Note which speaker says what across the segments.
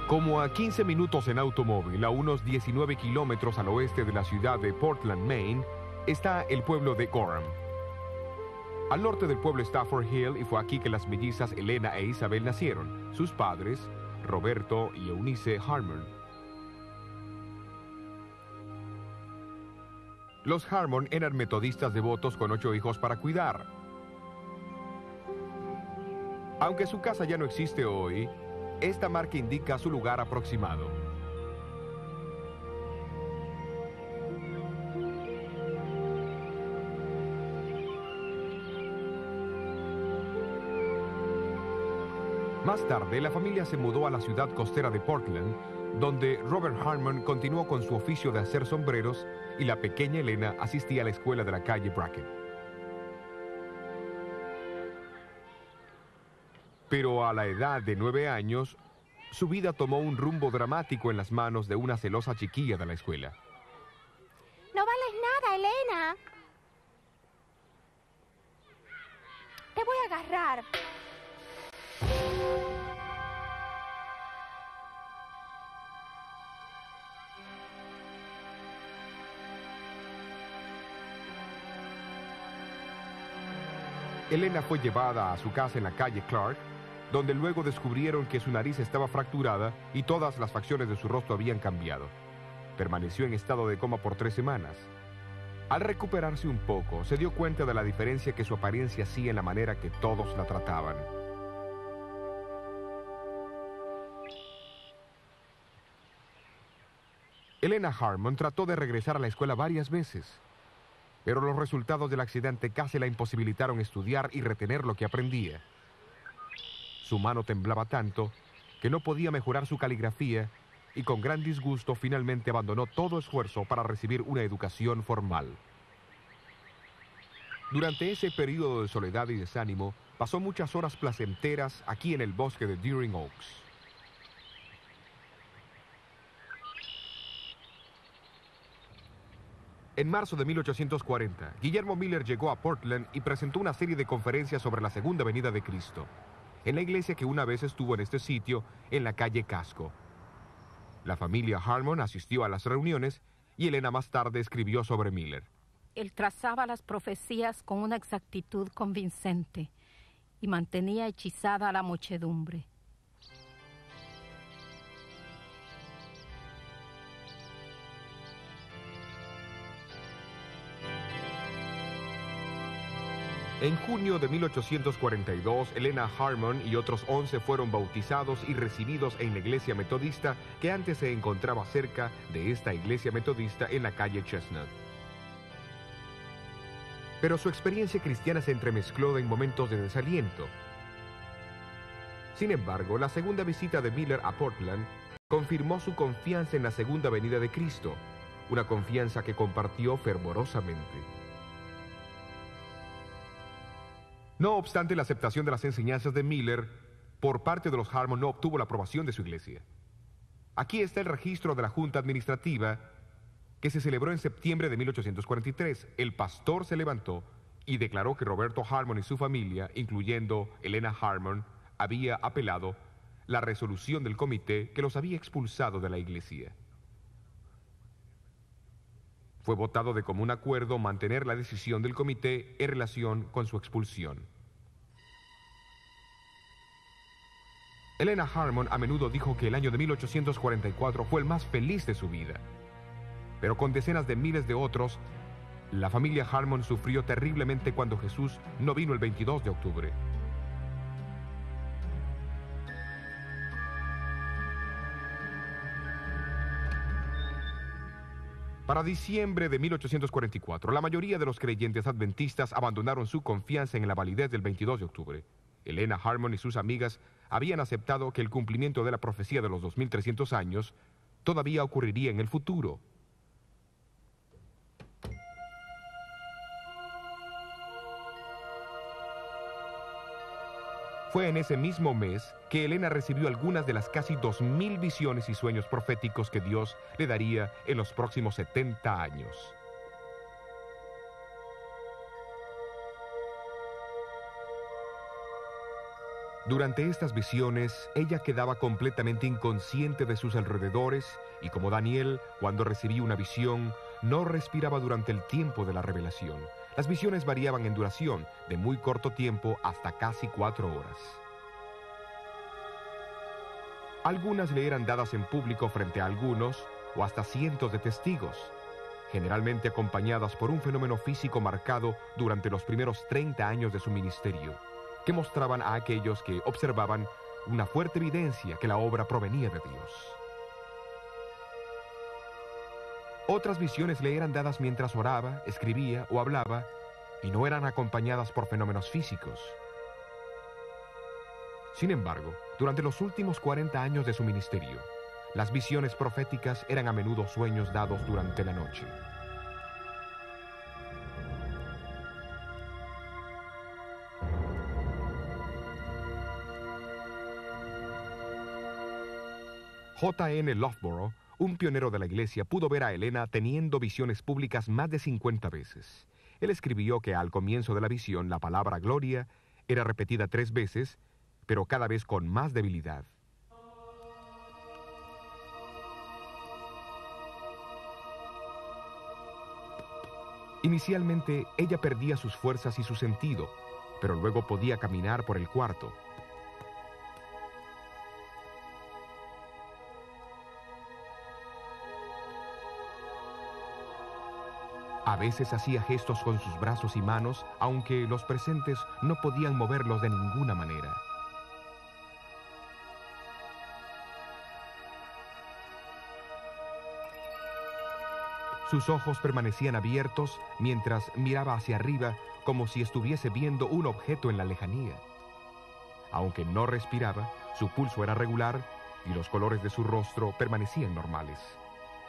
Speaker 1: Como a 15 minutos en automóvil, a unos 19 kilómetros al oeste de la ciudad de Portland, Maine, está el pueblo de Gorham. Al norte del pueblo está Fort Hill, y fue aquí que las mellizas Elena e Isabel nacieron. Sus padres, Roberto y Eunice Harmon. Los Harmon eran metodistas devotos con 8 hijos para cuidar. Aunque su casa ya no existe hoy, esta marca indica su lugar aproximado. Más tarde, la familia se mudó a la ciudad costera de Portland, donde Robert Harmon continuó con su oficio de hacer sombreros y la pequeña Elena asistía a la escuela de la calle Brackett. Pero a la edad de 9 años, su vida tomó un rumbo dramático en las manos de una celosa chiquilla de la escuela.
Speaker 2: No vales nada, Elena. Te voy a agarrar.
Speaker 1: Elena fue llevada a su casa en la calle Clark, donde luego descubrieron que su nariz estaba fracturada y todas las facciones de su rostro habían cambiado. Permaneció en estado de coma por 3 semanas. Al recuperarse un poco, se dio cuenta de la diferencia que su apariencia hacía en la manera que todos la trataban. Elena Harmon trató de regresar a la escuela varias veces, pero los resultados del accidente casi la imposibilitaron estudiar y retener lo que aprendía. Su mano temblaba tanto que no podía mejorar su caligrafía y con gran disgusto finalmente abandonó todo esfuerzo para recibir una educación formal. Durante ese periodo de soledad y desánimo, pasó muchas horas placenteras aquí en el bosque de Deering Oaks. En marzo de 1840, Guillermo Miller llegó a Portland y presentó una serie de conferencias sobre la segunda venida de Cristo, en la iglesia que una vez estuvo en este sitio, en la calle Casco. La familia Harmon asistió a las reuniones y Elena más tarde escribió sobre Miller.
Speaker 3: Él trazaba las profecías con una exactitud convincente y mantenía hechizada a la muchedumbre.
Speaker 1: En junio de 1842, Elena Harmon y otros 11 fueron bautizados y recibidos en la iglesia metodista que antes se encontraba cerca de esta iglesia metodista en la calle Chestnut. Pero su experiencia cristiana se entremezcló en momentos de desaliento. Sin embargo, la segunda visita de Miller a Portland confirmó su confianza en la segunda venida de Cristo, una confianza que compartió fervorosamente. No obstante, la aceptación de las enseñanzas de Miller por parte de los Harmon no obtuvo la aprobación de su iglesia. Aquí está el registro de la Junta Administrativa que se celebró en septiembre de 1843. El pastor se levantó y declaró que Roberto Harmon y su familia, incluyendo Elena Harmon, había apelado la resolución del comité que los había expulsado de la iglesia. Fue votado de común acuerdo mantener la decisión del comité en relación con su expulsión. Elena Harmon a menudo dijo que el año de 1844 fue el más feliz de su vida. Pero con decenas de miles de otros, la familia Harmon sufrió terriblemente cuando Jesús no vino el 22 de octubre. Para diciembre de 1844, la mayoría de los creyentes adventistas abandonaron su confianza en la validez del 22 de octubre. Elena Harmon y sus amigas habían aceptado que el cumplimiento de la profecía de los 2300 años todavía ocurriría en el futuro. Fue en ese mismo mes que Elena recibió algunas de las casi 2000 visiones y sueños proféticos que Dios le daría en los próximos 70 años. Durante estas visiones, ella quedaba completamente inconsciente de sus alrededores y como Daniel, cuando recibía una visión, no respiraba durante el tiempo de la revelación. Las visiones variaban en duración, de muy corto tiempo hasta casi 4 horas. Algunas le eran dadas en público frente a algunos o hasta cientos de testigos, generalmente acompañadas por un fenómeno físico marcado durante los primeros 30 años de su ministerio, que mostraban a aquellos que observaban una fuerte evidencia que la obra provenía de Dios. Otras visiones le eran dadas mientras oraba, escribía o hablaba, y no eran acompañadas por fenómenos físicos. Sin embargo, durante los últimos 40 años de su ministerio, las visiones proféticas eran a menudo sueños dados durante la noche. J.N. Loughborough, un pionero de la iglesia, pudo ver a Helena teniendo visiones públicas más de 50 veces. Él escribió que al comienzo de la visión la palabra gloria era repetida 3 veces, pero cada vez con más debilidad. Inicialmente, ella perdía sus fuerzas y su sentido, pero luego podía caminar por el cuarto. A veces hacía gestos con sus brazos y manos, aunque los presentes no podían moverlos de ninguna manera. Sus ojos permanecían abiertos mientras miraba hacia arriba como si estuviese viendo un objeto en la lejanía. Aunque no respiraba, su pulso era regular y los colores de su rostro permanecían normales.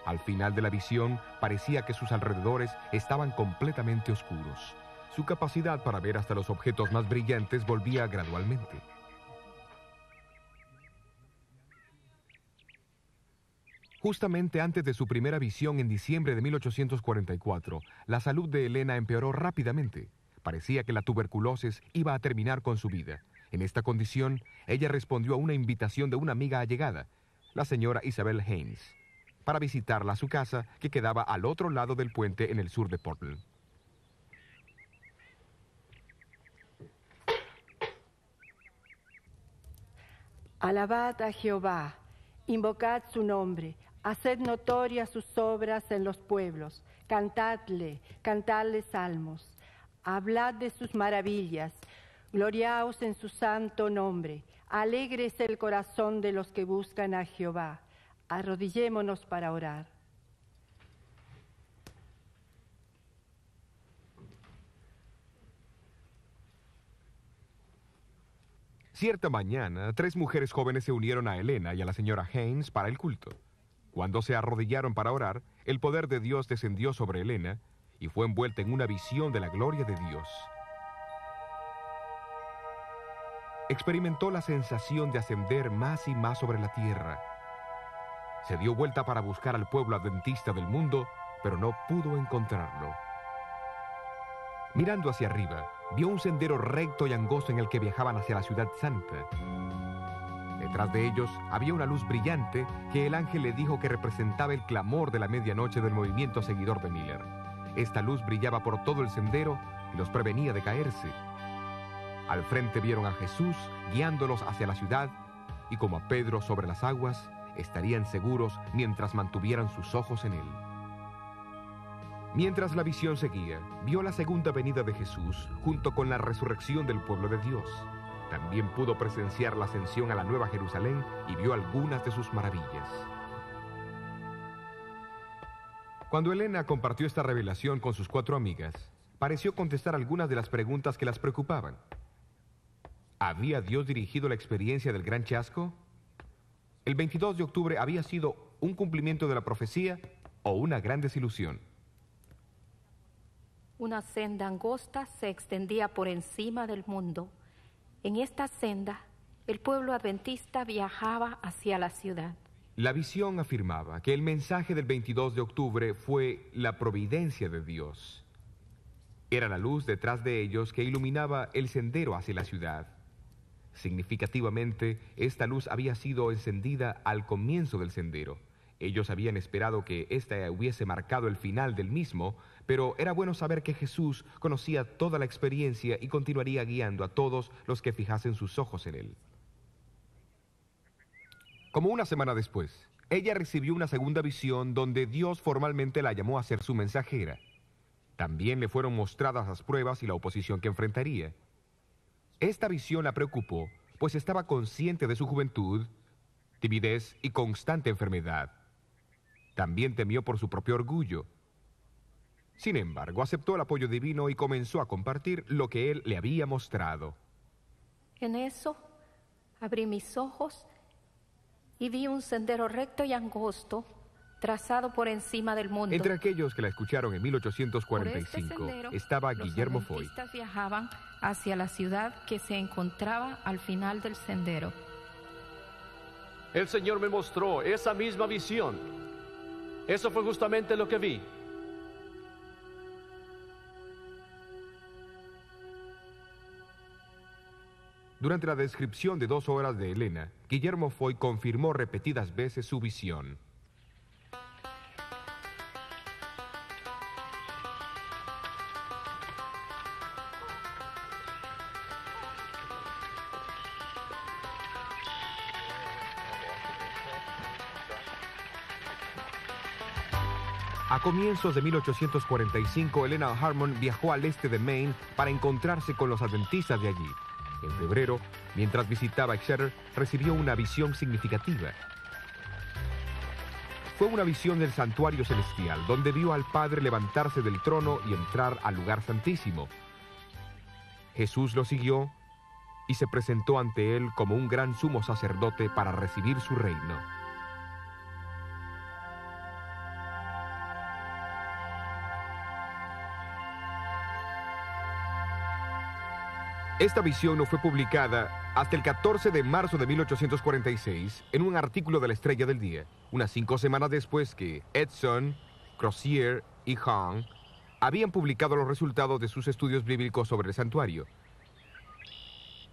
Speaker 1: Al final de la visión, parecía que sus alrededores estaban completamente oscuros. Su capacidad para ver hasta los objetos más brillantes volvía gradualmente. Justamente antes de su primera visión en diciembre de 1844, la salud de Helena empeoró rápidamente. Parecía que la tuberculosis iba a terminar con su vida. En esta condición, ella respondió a una invitación de una amiga allegada, la señora Isabel Haynes, para visitarla a su casa, que quedaba al otro lado del puente en el sur de Portland.
Speaker 4: Alabad a Jehová, invocad su nombre, haced notorias sus obras en los pueblos, cantadle salmos, hablad de sus maravillas, gloriaos en su santo nombre, alégrese el corazón de los que buscan a Jehová. Arrodillémonos para orar.
Speaker 1: Cierta mañana, 3 mujeres jóvenes se unieron a Helena y a la señora Haynes para el culto. Cuando se arrodillaron para orar, el poder de Dios descendió sobre Helena y fue envuelta en una visión de la gloria de Dios. Experimentó la sensación de ascender más y más sobre la tierra. Se dio vuelta para buscar al pueblo adventista del mundo, pero no pudo encontrarlo. Mirando hacia arriba, vio un sendero recto y angosto en el que viajaban hacia la ciudad santa. Detrás de ellos había una luz brillante que el ángel le dijo que representaba el clamor de la medianoche del movimiento seguidor de Miller. Esta luz brillaba por todo el sendero y los prevenía de caerse. Al frente vieron a Jesús guiándolos hacia la ciudad y como a Pedro sobre las aguas, estarían seguros mientras mantuvieran sus ojos en él. Mientras la visión seguía, vio la segunda venida de Jesús junto con la resurrección del pueblo de Dios. También pudo presenciar la ascensión a la Nueva Jerusalén y vio algunas de sus maravillas. Cuando Helena compartió esta revelación con sus 4 amigas, pareció contestar algunas de las preguntas que las preocupaban. ¿Había Dios dirigido la experiencia del gran chasco? ¿El 22 de octubre había sido un cumplimiento de la profecía o una gran desilusión?
Speaker 3: Una senda angosta se extendía por encima del mundo. En esta senda, el pueblo adventista viajaba hacia la ciudad.
Speaker 1: La visión afirmaba que el mensaje del 22 de octubre fue la providencia de Dios. Era la luz detrás de ellos que iluminaba el sendero hacia la ciudad. Significativamente, esta luz había sido encendida al comienzo del sendero. Ellos habían esperado que ésta hubiese marcado el final del mismo, pero era bueno saber que Jesús conocía toda la experiencia y continuaría guiando a todos los que fijasen sus ojos en él. Como una semana después, ella recibió una segunda visión donde Dios formalmente la llamó a ser su mensajera. También le fueron mostradas las pruebas y la oposición que enfrentaría. Esta visión la preocupó, pues estaba consciente de su juventud, timidez y constante enfermedad. También temió por su propio orgullo. Sin embargo, aceptó el apoyo divino y comenzó a compartir lo que él le había mostrado.
Speaker 3: En eso, abrí mis ojos y vi un sendero recto y angosto, trazado por encima del mundo.
Speaker 1: Entre aquellos que la escucharon en 1845
Speaker 3: Por este sendero,
Speaker 1: estaba Guillermo Foy.
Speaker 3: Los adventistas viajaban hacia la ciudad que se encontraba al final del sendero.
Speaker 5: El Señor me mostró esa misma visión. Eso fue justamente lo que vi.
Speaker 1: Durante la descripción de 2 horas de Elena, Guillermo Foy confirmó repetidas veces su visión. A comienzos de 1845, Elena Harmon viajó al este de Maine para encontrarse con los adventistas de allí. En febrero, mientras visitaba Exeter, recibió una visión significativa. Fue una visión del santuario celestial, donde vio al Padre levantarse del trono y entrar al lugar santísimo. Jesús lo siguió y se presentó ante él como un gran sumo sacerdote para recibir su reino. Esta visión no fue publicada hasta el 14 de marzo de 1846 en un artículo de la Estrella del Día, unas 5 semanas después que Edson, Crozier y Hahn habían publicado los resultados de sus estudios bíblicos sobre el santuario.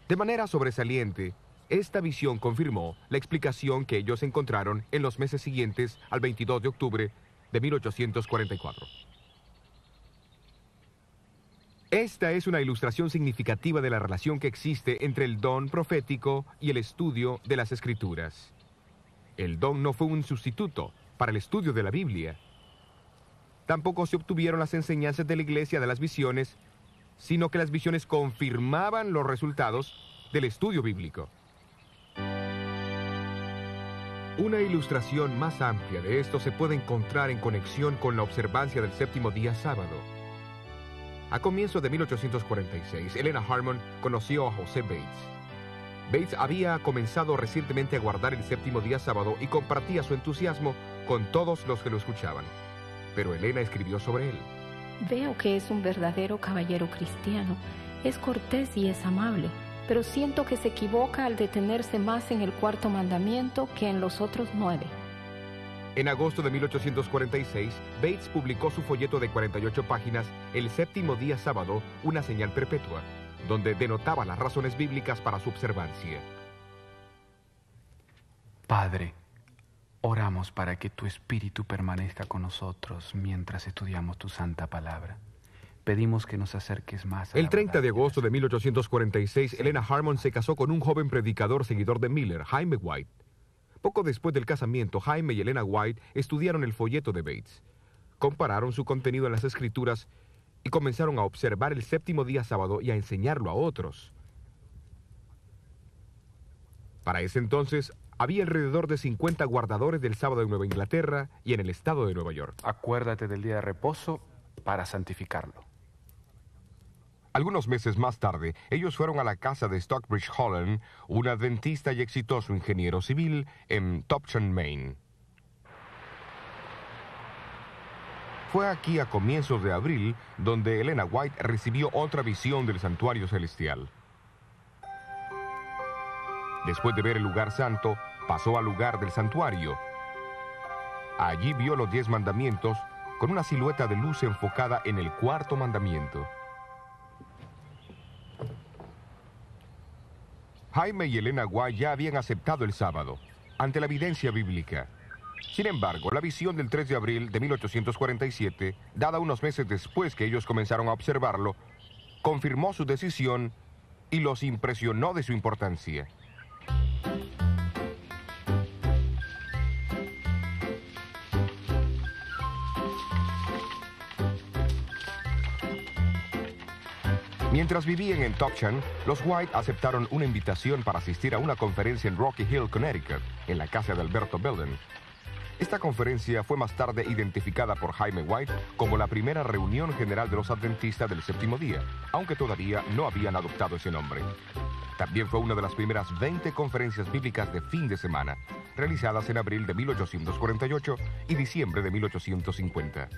Speaker 1: De manera sobresaliente, esta visión confirmó la explicación que ellos encontraron en los meses siguientes al 22 de octubre de 1844. Esta es una ilustración significativa de la relación que existe entre el don profético y el estudio de las Escrituras. El don no fue un sustituto para el estudio de la Biblia. Tampoco se obtuvieron las enseñanzas de la Iglesia de las visiones, sino que las visiones confirmaban los resultados del estudio bíblico. Una ilustración más amplia de esto se puede encontrar en conexión con la observancia del séptimo día sábado. A comienzos de 1846, Elena Harmon conoció a José Bates. Bates había comenzado recientemente a guardar el séptimo día sábado y compartía su entusiasmo con todos los que lo escuchaban. Pero Elena escribió sobre él.
Speaker 3: Veo que es un verdadero caballero cristiano. Es cortés y es amable, pero siento que se equivoca al detenerse más en el 4º mandamiento que en los otros 9.
Speaker 1: En agosto de 1846, Bates publicó su folleto de 48 páginas, El séptimo día sábado, una señal perpetua, donde denotaba las razones bíblicas para su observancia.
Speaker 6: Padre, oramos para que tu Espíritu permanezca con nosotros mientras estudiamos tu santa palabra. Pedimos que nos acerques más a
Speaker 1: El
Speaker 6: la
Speaker 1: 30 de
Speaker 6: verdad.
Speaker 1: agosto de 1846, Elena Harmon se casó con un joven predicador seguidor de Miller, Jaime White. Poco después del casamiento, Jaime y Elena White estudiaron el folleto de Bates, compararon su contenido en las Escrituras y comenzaron a observar el séptimo día sábado y a enseñarlo a otros. Para ese entonces, había alrededor de 50 guardadores del sábado en Nueva Inglaterra y en el estado de Nueva York.
Speaker 6: Acuérdate del día de reposo para santificarlo.
Speaker 1: Algunos meses más tarde, ellos fueron a la casa de Stockbridge Holland, un adventista y exitoso ingeniero civil en Topsham, Maine. Fue aquí a comienzos de abril donde Elena White recibió otra visión del santuario celestial. Después de ver el lugar santo, pasó al lugar del santuario. Allí vio los 10 mandamientos con una silueta de luz enfocada en el 4º mandamiento. Jaime y Elena White ya habían aceptado el sábado, ante la evidencia bíblica. Sin embargo, la visión del 3 de abril de 1847, dada unos meses después que ellos comenzaron a observarlo, confirmó su decisión y los impresionó de su importancia. Mientras vivían en Topshan, los White aceptaron una invitación para asistir a una conferencia en Rocky Hill, Connecticut, en la casa de Alberto Belden. Esta conferencia fue más tarde identificada por Jaime White como la primera reunión general de los adventistas del séptimo día, aunque todavía no habían adoptado ese nombre. También fue una de las primeras 20 conferencias bíblicas de fin de semana, realizadas en abril de 1848 y diciembre de 1850.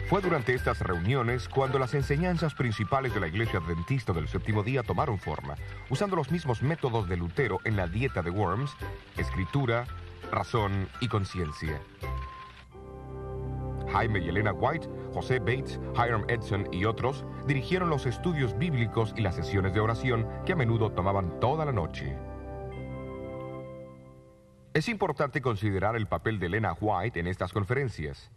Speaker 1: Fue durante estas reuniones cuando las enseñanzas principales de la Iglesia Adventista del Séptimo Día tomaron forma, usando los mismos métodos de Lutero en la dieta de Worms: escritura, razón y conciencia. Jaime y Elena White, José Bates, Hiram Edson y otros dirigieron los estudios bíblicos y las sesiones de oración que a menudo tomaban toda la noche. Es importante considerar el papel de Elena White en estas conferencias.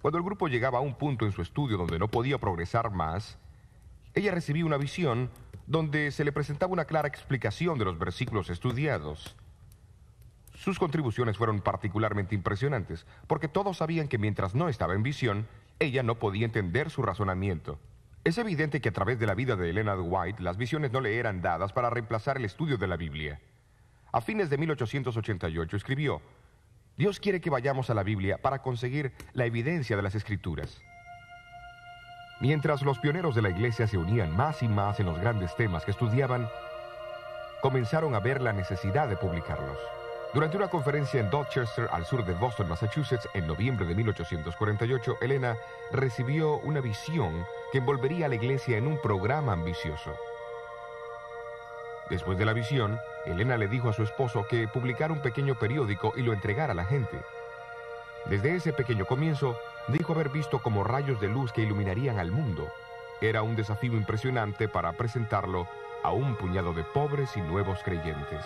Speaker 1: Cuando el grupo llegaba a un punto en su estudio donde no podía progresar más, ella recibía una visión donde se le presentaba una clara explicación de los versículos estudiados. Sus contribuciones fueron particularmente impresionantes, porque todos sabían que mientras no estaba en visión, ella no podía entender su razonamiento. Es evidente que a través de la vida de Elena White, las visiones no le eran dadas para reemplazar el estudio de la Biblia. A fines de 1888 escribió: Dios quiere que vayamos a la Biblia para conseguir la evidencia de las Escrituras. Mientras los pioneros de la Iglesia se unían más y más en los grandes temas que estudiaban, comenzaron a ver la necesidad de publicarlos. Durante una conferencia en Dorchester, al sur de Boston, Massachusetts, en noviembre de 1848, Elena recibió una visión que envolvería a la Iglesia en un programa ambicioso. Después de la visión, Elena le dijo a su esposo que publicara un pequeño periódico y lo entregara a la gente. Desde ese pequeño comienzo, dijo haber visto como rayos de luz que iluminarían al mundo. Era un desafío impresionante para presentarlo a un puñado de pobres y nuevos creyentes.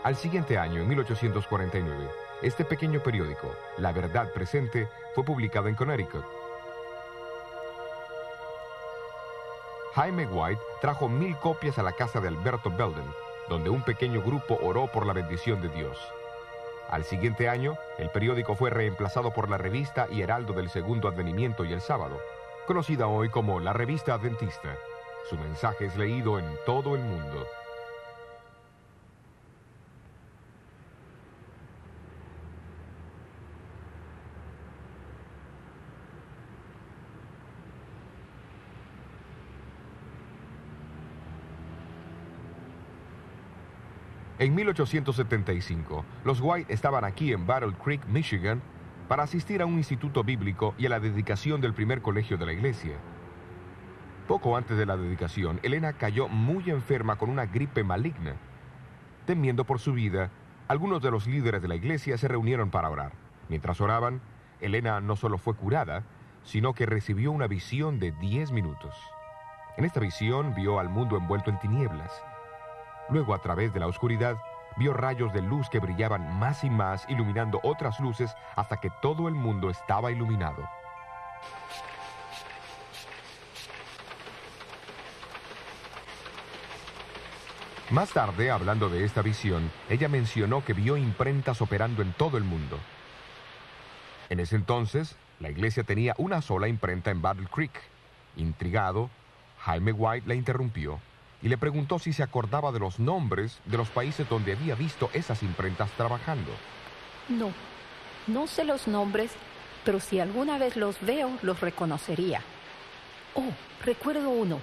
Speaker 1: Al siguiente año, en 1849, este pequeño periódico, La Verdad Presente, fue publicado en Connecticut. Jaime White trajo 1000 copias a la casa de Alberto Belden, donde un pequeño grupo oró por la bendición de Dios. Al siguiente año, el periódico fue reemplazado por la revista y Heraldo del Segundo Advenimiento y el Sábado, conocida hoy como la Revista Adventista. Su mensaje es leído en todo el mundo. En 1875, los White estaban aquí en Battle Creek, Michigan, para asistir a un instituto bíblico y a la dedicación del primer colegio de la iglesia. Poco antes de la dedicación, Elena cayó muy enferma con una gripe maligna. Temiendo por su vida, algunos de los líderes de la iglesia se reunieron para orar. Mientras oraban, Elena no solo fue curada, sino que recibió una visión de 10 minutos. En esta visión vio al mundo envuelto en tinieblas. Luego, a través de la oscuridad, vio rayos de luz que brillaban más y más, iluminando otras luces hasta que todo el mundo estaba iluminado. Más tarde, hablando de esta visión, ella mencionó que vio imprentas operando en todo el mundo. En ese entonces, la iglesia tenía una sola imprenta en Battle Creek. Intrigado, Jaime White la interrumpió y le preguntó si se acordaba de los nombres de los países donde había visto esas imprentas trabajando.
Speaker 3: No sé los nombres, pero si alguna vez los veo, los reconocería. Oh, recuerdo uno.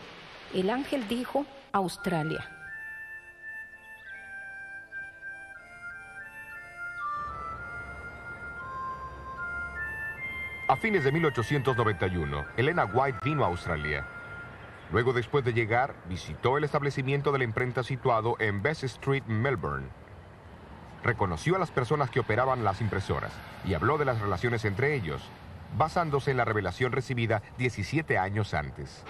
Speaker 3: El ángel dijo Australia.
Speaker 1: A fines de 1891, Elena White vino a Australia. Luego, después de llegar, visitó el establecimiento de la imprenta situado en Bess Street, Melbourne. Reconoció a las personas que operaban las impresoras y habló de las relaciones entre ellos. basándose en la revelación recibida 17 años antes.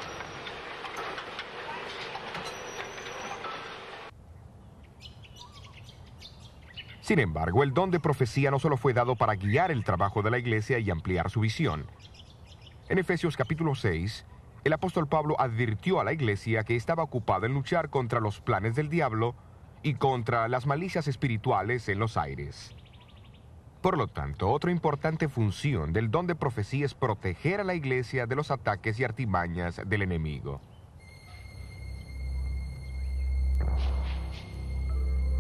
Speaker 1: Sin embargo, el don de profecía no solo fue dado para guiar el trabajo de la iglesia y ampliar su visión. En Efesios capítulo 6, el apóstol Pablo advirtió a la iglesia que estaba ocupada en luchar contra los planes del diablo y contra las malicias espirituales en los aires. Por lo tanto, otra importante función del don de profecía es proteger a la iglesia de los ataques y artimañas del enemigo.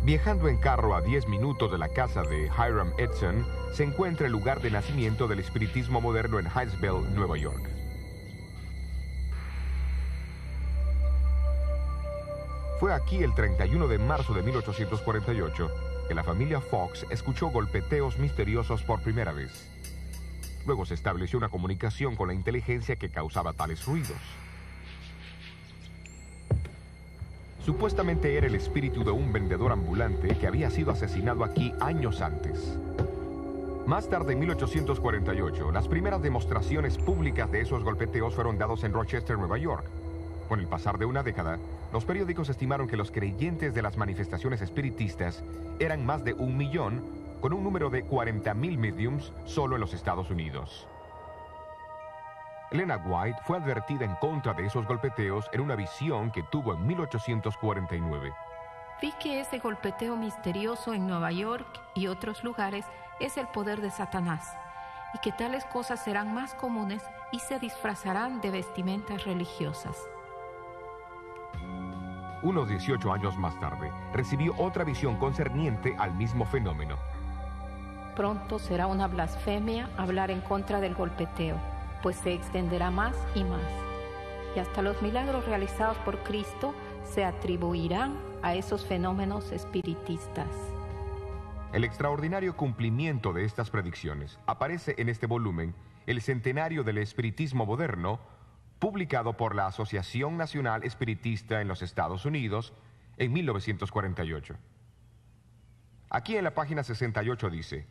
Speaker 1: Viajando en carro a 10 minutos de la casa de Hiram Edson, se encuentra el lugar de nacimiento del espiritismo moderno en Hightsville, Nueva York. Fue aquí el 31 de marzo de 1848 que la familia Fox escuchó golpeteos misteriosos por primera vez. Luego se estableció una comunicación con la inteligencia que causaba tales ruidos. Supuestamente era el espíritu de un vendedor ambulante que había sido asesinado aquí años antes. Más tarde, en 1848, las primeras demostraciones públicas de esos golpeteos fueron dados en Rochester, Nueva York. Con el pasar de una década, los periódicos estimaron que los creyentes de las manifestaciones espiritistas eran más de 1 millón, con un número de 40,000 mediums solo en los Estados Unidos. Elena White fue advertida en contra de esos golpeteos en una visión que tuvo en 1849.
Speaker 3: Vi que ese golpeteo misterioso en Nueva York y otros lugares es el poder de Satanás, y que tales cosas serán más comunes y se disfrazarán de vestimentas religiosas.
Speaker 1: Unos 18 años más tarde, recibió otra visión concerniente al mismo fenómeno.
Speaker 3: Pronto será una blasfemia hablar en contra del golpeteo, pues se extenderá más y más. Y hasta los milagros realizados por Cristo se atribuirán a esos fenómenos espiritistas.
Speaker 1: El extraordinario cumplimiento de estas predicciones aparece en este volumen, El Centenario del Espiritismo Moderno, publicado por la Asociación Nacional Espiritista en los Estados Unidos en 1948. Aquí en la página 68 dice: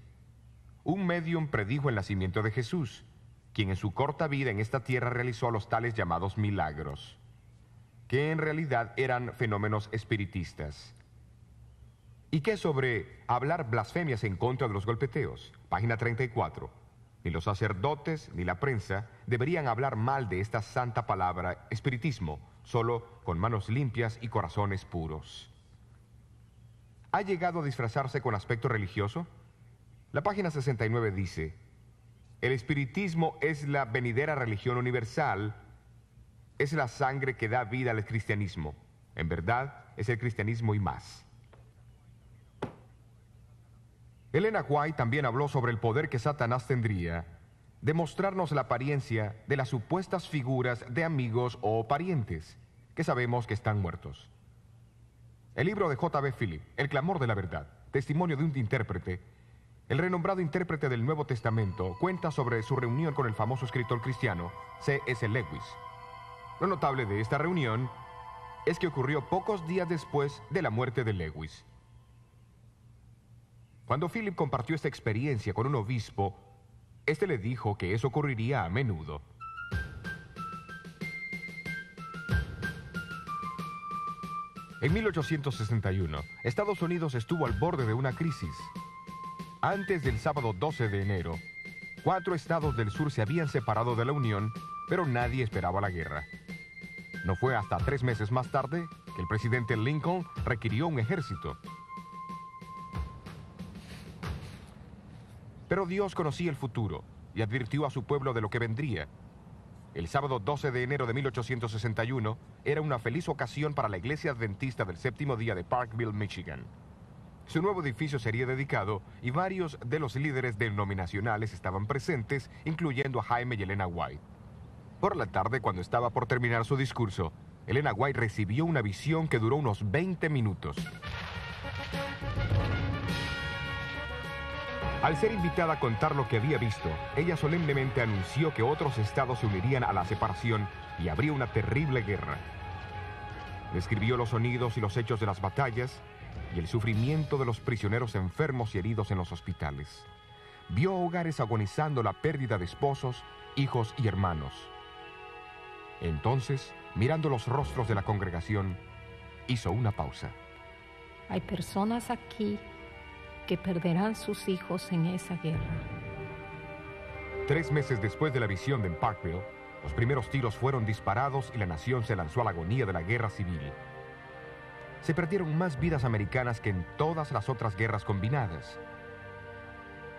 Speaker 1: un médium predijo el nacimiento de Jesús, quien en su corta vida en esta tierra realizó los tales llamados milagros, que en realidad eran fenómenos espiritistas. ¿Y qué sobre hablar blasfemias en contra de los golpeteos? Página 34. Ni los sacerdotes ni la prensa deberían hablar mal de esta santa palabra espiritismo, solo con manos limpias y corazones puros. ¿Ha llegado a disfrazarse con aspecto religioso? La página 69 dice: el espiritismo es la venidera religión universal, es la sangre que da vida al cristianismo. En verdad, es el cristianismo y más. Elena White también habló sobre el poder que Satanás tendría de mostrarnos la apariencia de las supuestas figuras de amigos o parientes que sabemos que están muertos. El libro de J.B. Phillips, El clamor de la verdad, testimonio de un intérprete, el renombrado intérprete del Nuevo Testamento, cuenta sobre su reunión con el famoso escritor cristiano C.S. Lewis. Lo notable de esta reunión es que ocurrió pocos días después de la muerte de Lewis. Cuando Philip compartió esta experiencia con un obispo, este le dijo que eso ocurriría a menudo. En 1861, Estados Unidos estuvo al borde de una crisis. Antes del sábado 12 de enero, 4 estados del sur se habían separado de la Unión, pero nadie esperaba la guerra. No fue hasta 3 meses más tarde que el presidente Lincoln requirió un ejército. Pero Dios conocía el futuro y advirtió a su pueblo de lo que vendría. El sábado 12 de enero de 1861 era una feliz ocasión para la iglesia adventista del séptimo día de Parkville, Michigan. Su nuevo edificio sería dedicado y varios de los líderes denominacionales estaban presentes, incluyendo a Jaime y Elena White. Por la tarde, cuando estaba por terminar su discurso, Elena White recibió una visión que duró unos 20 minutos. Al ser invitada a contar lo que había visto, ella solemnemente anunció que otros estados se unirían a la separación y habría una terrible guerra. Describió los sonidos y los hechos de las batallas y el sufrimiento de los prisioneros enfermos y heridos en los hospitales. vio hogares agonizando la pérdida de esposos, hijos y hermanos. Entonces, mirando los rostros de la congregación, hizo una pausa.
Speaker 3: Hay personas aquí que perderán sus hijos en esa guerra.
Speaker 1: 3 meses después de la visión de Parkville, los primeros tiros fueron disparados y la nación se lanzó a la agonía de la guerra civil. Se perdieron más vidas americanas que en todas las otras guerras combinadas.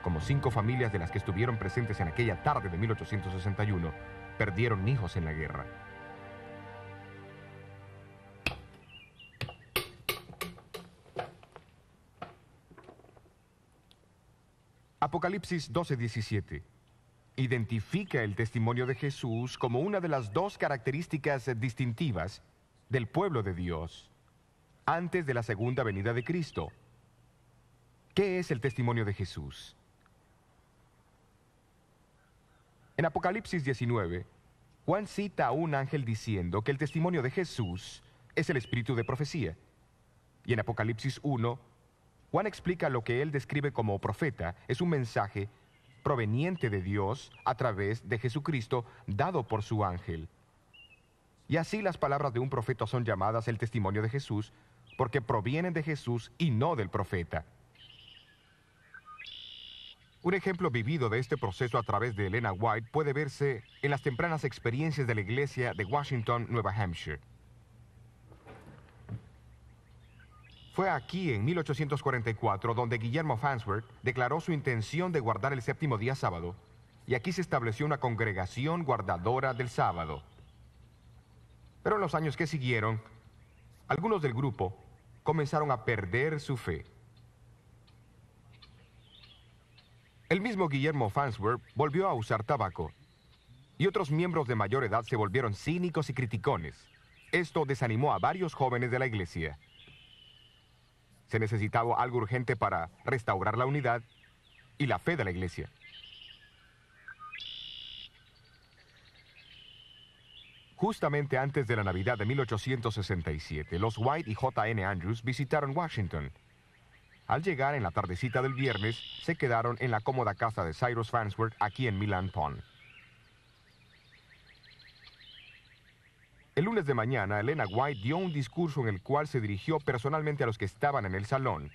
Speaker 1: Como 5 familias de las que estuvieron presentes en aquella tarde de 1861 perdieron hijos en la guerra. Apocalipsis 12:17 identifica el testimonio de Jesús como una de las 2 características distintivas del pueblo de Dios antes de la segunda venida de Cristo. ¿Qué es el testimonio de Jesús? En Apocalipsis 19, Juan cita a un ángel diciendo que el testimonio de Jesús es el espíritu de profecía. Y en Apocalipsis 1, Juan explica lo que él describe como profeta es un mensaje proveniente de Dios a través de Jesucristo dado por su ángel. Y así las palabras de un profeta son llamadas el testimonio de Jesús porque provienen de Jesús y no del profeta. Un ejemplo vivido de este proceso a través de Elena White puede verse en las tempranas experiencias de la iglesia de Washington, Nueva Hampshire. Fue aquí, en 1844, donde Guillermo Farnsworth declaró su intención de guardar el séptimo día sábado, y aquí se estableció una congregación guardadora del sábado. Pero en los años que siguieron, algunos del grupo comenzaron a perder su fe. El mismo Guillermo Farnsworth volvió a usar tabaco, y otros miembros de mayor edad se volvieron cínicos y criticones. Esto desanimó a varios jóvenes de la iglesia. Se necesitaba algo urgente para restaurar la unidad y la fe de la iglesia. Justamente antes de la Navidad de 1867, los White y J.N. Andrews visitaron Washington. Al llegar en la tardecita del viernes, se quedaron en la cómoda casa de Cyrus Farnsworth aquí en Milan Pond. El lunes de mañana, Elena White dio un discurso en el cual se dirigió personalmente a los que estaban en el salón.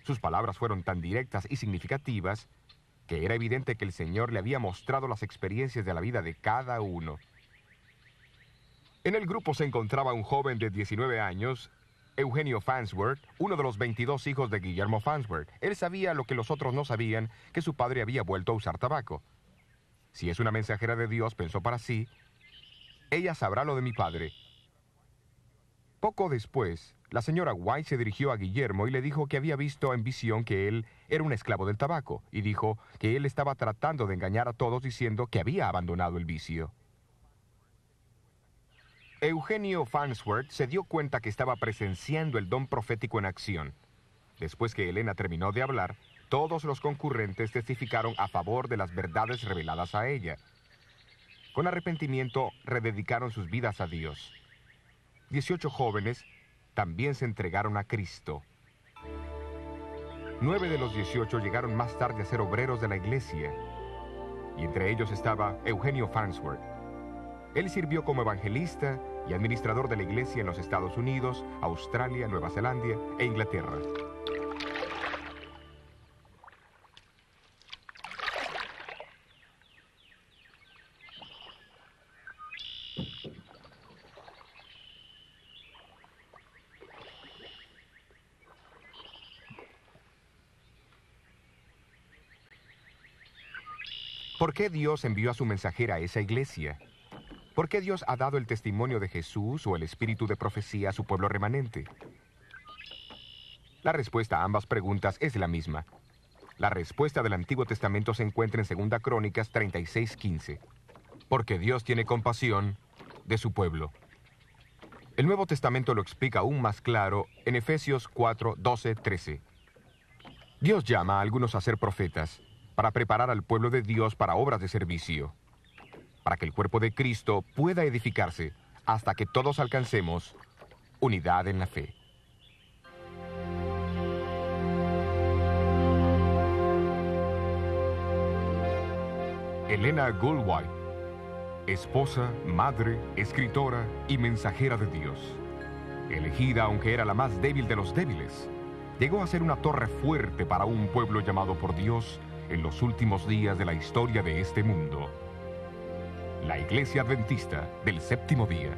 Speaker 1: Sus palabras fueron tan directas y significativas que era evidente que el Señor le había mostrado las experiencias de la vida de cada uno. En el grupo se encontraba un joven de 19 años, Eugenio Farnsworth, uno de los 22 hijos de Guillermo Farnsworth. Él sabía lo que los otros no sabían, que su padre había vuelto a usar tabaco. Si es una mensajera de Dios, pensó para sí, ella sabrá lo de mi padre. Poco después, la señora White se dirigió a Guillermo y le dijo que había visto en visión que él era un esclavo del tabaco, y dijo que él estaba tratando de engañar a todos diciendo que había abandonado el vicio. Eugenio Farnsworth se dio cuenta que estaba presenciando el don profético en acción. Después que Elena terminó de hablar, todos los concurrentes testificaron a favor de las verdades reveladas a ella. Con arrepentimiento, rededicaron sus vidas a Dios. 18 jóvenes también se entregaron a Cristo. 9 de los 18 llegaron más tarde a ser obreros de la iglesia, y entre ellos estaba Eugenio Farnsworth. Él sirvió como evangelista y administrador de la iglesia en los Estados Unidos, Australia, Nueva Zelanda e Inglaterra. ¿Por qué Dios envió a su mensajera a esa iglesia? ¿Por qué Dios ha dado el testimonio de Jesús o el espíritu de profecía a su pueblo remanente? La respuesta a ambas preguntas es la misma. La respuesta del Antiguo Testamento se encuentra en 2 Crónicas 36:15. Porque Dios tiene compasión de su pueblo. El Nuevo Testamento lo explica aún más claro en Efesios 4:12-13. Dios llama a algunos a ser profetas para preparar al pueblo de Dios para obras de servicio, para que el cuerpo de Cristo pueda edificarse hasta que todos alcancemos unidad en la fe. Elena Goldwhite, esposa, madre, escritora y mensajera de Dios. Elegida aunque era la más débil de los débiles, llegó a ser una torre fuerte para un pueblo llamado por Dios en los últimos días de la historia de este mundo. La Iglesia Adventista del Séptimo Día.